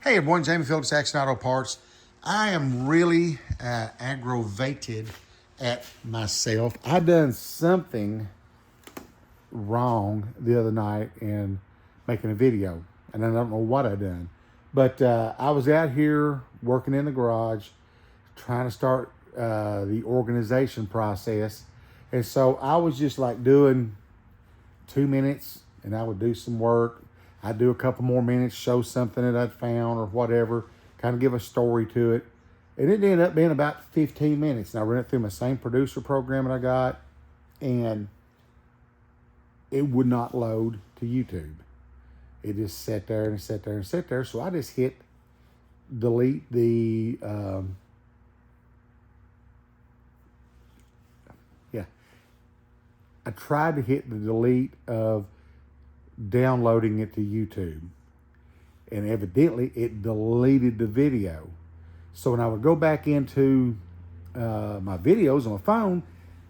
Hey everyone, Jamie Phillips, Action Auto Parts. I am really aggravated at myself. I done something wrong the other night in making a video, and I don't know what I done. But I was out here working in the garage, trying to start the organization process, and so I was just like doing 2 minutes, and I would do some work. I'd do a couple more minutes, show something that I'd found or whatever, kind of give a story to it. And it ended up being about 15 minutes. And I ran it through my same producer program that I got, and it would not load to YouTube. It just sat there and sat there and sat there. So I just hit delete the, I tried to hit the delete of downloading it to YouTube, and evidently it deleted the video. So when I would go back into my videos on my phone,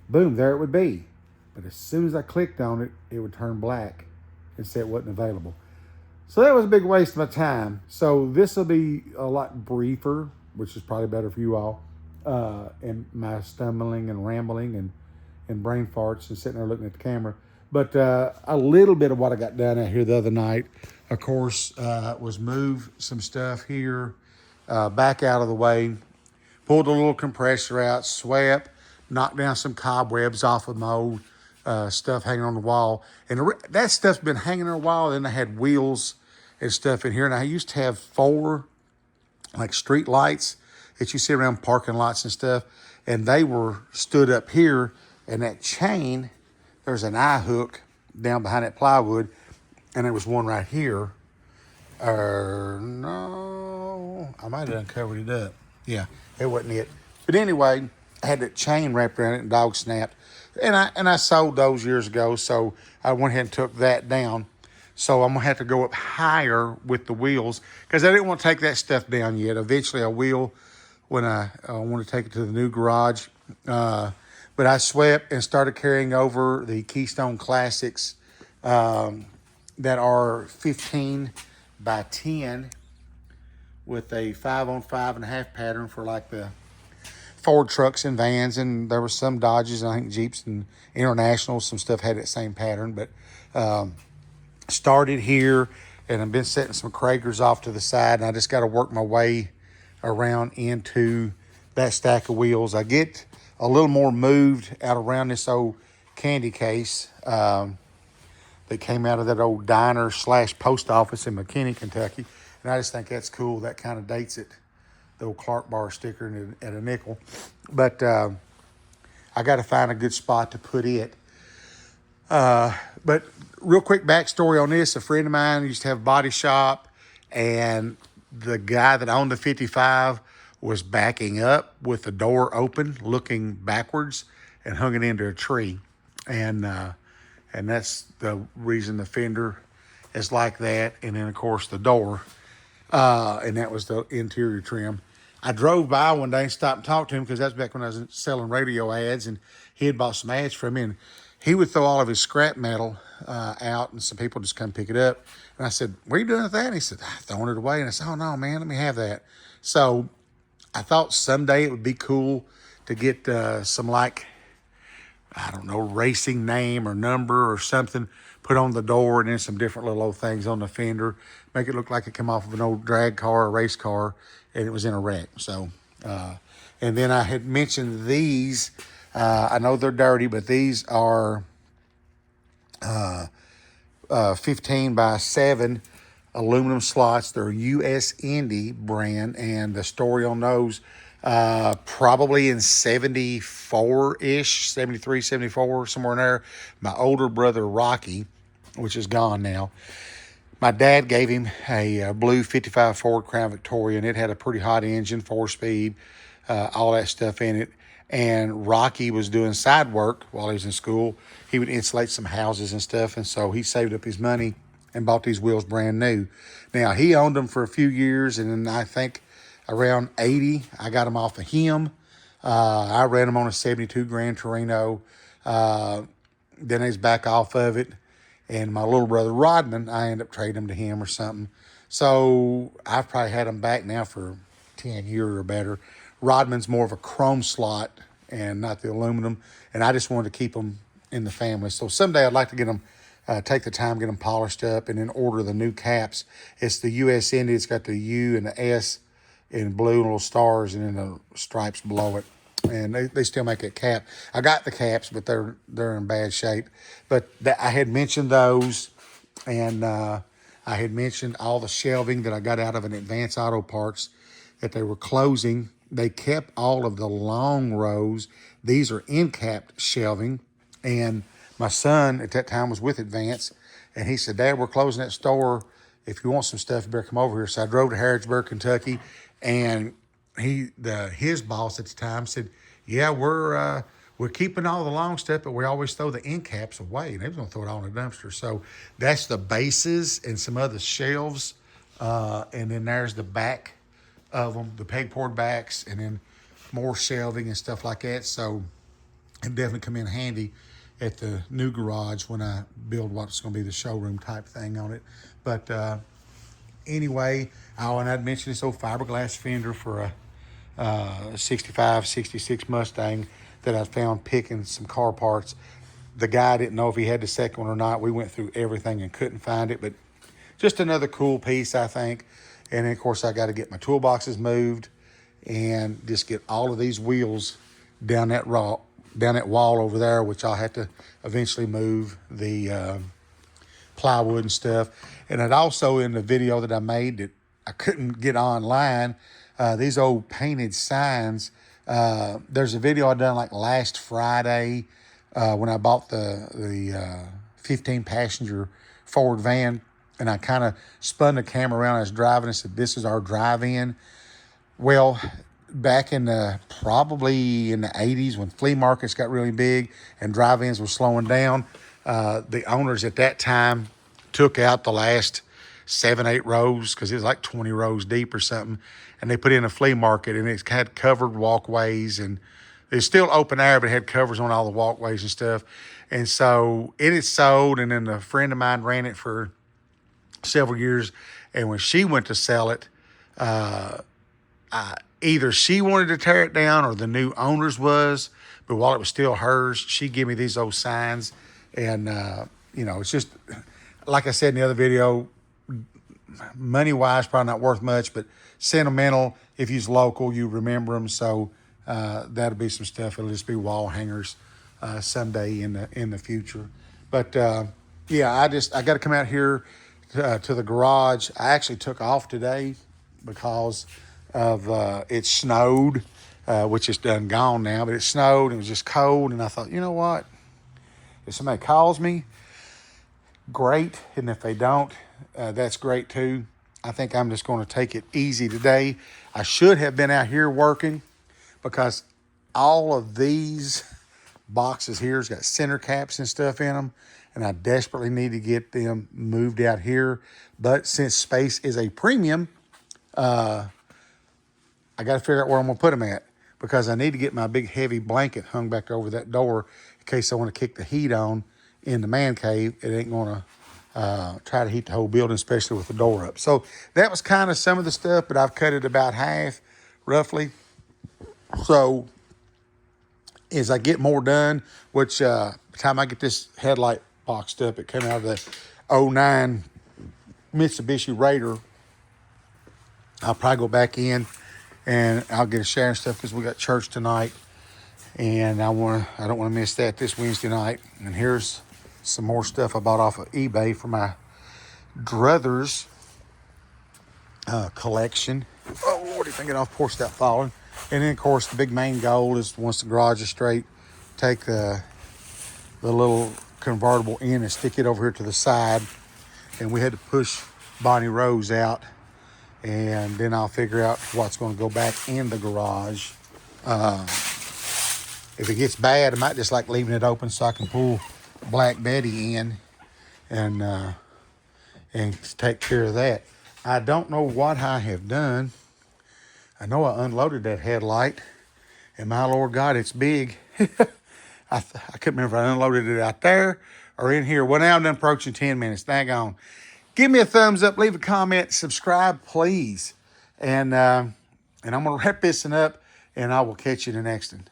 boom, there it would be. But as soon as I clicked on it, it would turn black and say it wasn't available. So that was a big waste of my time. So this will be a lot briefer, which is probably better for you all, and my stumbling and rambling and brain farts and sitting there looking at the camera. But a little bit of what I got done out here the other night, of course, was move some stuff here back out of the way, pulled a little compressor out, swept, knocked down some cobwebs off of my old stuff hanging on the wall. And that stuff's been hanging there a while. Then I had wheels and stuff in here. And I used to have 4 like street lights that you see around parking lots and stuff. And they were stood up here, and that chain, there's an eye hook down behind that plywood, and there was one right here. No, I might have uncovered it up. Yeah, it wasn't it. But anyway, I had that chain wrapped around it and dog snapped. And I sold those years ago, so I went ahead and took that down. So I'm gonna have to go up higher with the wheels because I didn't want to take that stuff down yet. Eventually I will when I want to take it to the new garage. But I swept and started carrying over the Keystone Classics that are 15 by 10 with a 5-on-5.5 pattern for like the Ford trucks and vans. And there were some Dodges and I think Jeeps and Internationals. Some stuff had that same pattern. But started here, and I've been setting some Kragers off to the side. And I just got to work my way around into that stack of wheels. I get a little more moved out around this old candy case that came out of that old diner / post office in McKinney, Kentucky. And I just think that's cool. That kind of dates it. The old Clark bar sticker at a nickel. But I got to find a good spot to put it. But real quick backstory on this. A friend of mine used to have a body shop, and the guy that owned the 55 was backing up with the door open, looking backwards, and hung it into a tree. And that's the reason the fender is like that. And then, of course, the door. And that was the interior trim. I drove by one day and stopped and talked to him because that's back when I was selling radio ads, and he had bought some ads from me. And he would throw all of his scrap metal out, and some people just come pick it up. And I said, "What are you doing with that?" And he said, "I'm throwing it away." And I said, "Oh, no, man, let me have that." So I thought someday it would be cool to get some, like, I don't know, racing name or number or something put on the door, and then some different little old things on the fender. Make it look like it came off of an old drag car or race car, and it was in a wreck. So, and then I had mentioned these. I know they're dirty, but these are 15 by 7 aluminum slots. They're US Indy brand, and the story on those, probably in 74-ish, 73, 74, somewhere in there. My older brother, Rocky, which is gone now, my dad gave him a blue 55 Ford Crown Victoria, and it had a pretty hot engine, 4-speed, all that stuff in it. And Rocky was doing side work while he was in school. He would insulate some houses and stuff, and so he saved up his money and bought these wheels brand new. Now, he owned them for a few years, and then I think around 80, I got them off of him. I ran them on a 72 Gran Torino. Then he's back off of it. And my little brother Rodman, I end up trading them to him or something. So I've probably had them back now for 10 years or better. Rodman's more of a chrome slot and not the aluminum. And I just wanted to keep them in the family. So someday I'd like to get them, take the time, get them polished up, and then order the new caps. It's the US Indy. It's got the U and the S in blue, little stars, and then the stripes below it. And they still make a cap. I got the caps, but they're in bad shape. But I had mentioned those, and I had mentioned all the shelving that I got out of an Advance Auto Parts that they were closing. They kept all of the long rows. These are end-capped shelving. And my son at that time was with Advance, and he said, "Dad, we're closing that store. If you want some stuff, you better come over here." So I drove to Harrodsburg, Kentucky, and his boss at the time said, "Yeah, we're keeping all the long stuff, but we always throw the end caps away." And they was gonna throw it all in the dumpster. So that's the bases and some other shelves, and then there's the back of them, the pegboard backs, and then more shelving and stuff like that. So it definitely come in handy at the new garage when I build what's going to be the showroom type thing on it. But anyway, and I'd mentioned this old fiberglass fender for a 65, 66 Mustang that I found picking some car parts. The guy didn't know if he had the second one or not. We went through everything and couldn't find it, but just another cool piece, I think. And then, of course, I got to get my toolboxes moved and just get all of these wheels down that wall over there, which I'll have to eventually move the plywood and stuff. And it also, in the video that I made that I couldn't get online, these old painted signs. There's a video I done like last Friday when I bought the 15 passenger Ford van, and I kind of spun the camera around. I was driving and said, "This is our drive-in." Well, back in probably in the 80s when flea markets got really big and drive-ins were slowing down, the owners at that time took out the last 7, 8 rows, because it was like 20 rows deep or something, and they put in a flea market, and it had covered walkways, and it's still open air, but it had covers on all the walkways and stuff. And so it is sold, and then a friend of mine ran it for several years, and when she went to sell it, either she wanted to tear it down or the new owners was, but while it was still hers, she gave me these old signs. And it's just like I said in the other video, money wise probably not worth much, but sentimental. If you's local, you remember them. So that'll be some stuff. It'll just be wall hangers someday in the future. But yeah, I got to come out here to the garage. I actually took off today because of it snowed, which is done gone now, but it snowed and it was just cold. And I thought, you know what? If somebody calls me, great. And if they don't, that's great too. I think I'm just going to take it easy today. I should have been out here working because all of these boxes here's got center caps and stuff in them, and I desperately need to get them moved out here. But since space is a premium, I got to figure out where I'm going to put them at, because I need to get my big heavy blanket hung back over that door in case I want to kick the heat on in the man cave. It ain't going to try to heat the whole building, especially with the door up. So that was kind of some of the stuff, but I've cut it about half, roughly. So as I get more done, which by the time I get this headlight boxed up, it came out of the '09 Mitsubishi Raider, I'll probably go back in and I'll get a shower and stuff because we got church tonight, and I don't want to miss that this Wednesday night. And here's some more stuff I bought off of eBay for my druthers collection. Oh, Lord, if I get off porch without falling. And then, of course, the big main goal is once the garage is straight, take the little convertible in and stick it over here to the side. And we had to push Bonnie Rose out, and then I'll figure out what's going to go back in the garage. If it gets bad, I might just like leaving it open so I can pull Black Betty in and take care of that. I don't know what I have done. I know I unloaded that headlight, and my Lord God, it's big. I couldn't remember if I unloaded it out there are in here. Well, now I'm done approaching 10 minutes. Daggone. Give me a thumbs up, leave a comment, subscribe, please. And I'm going to wrap this one up, and I will catch you in the next one.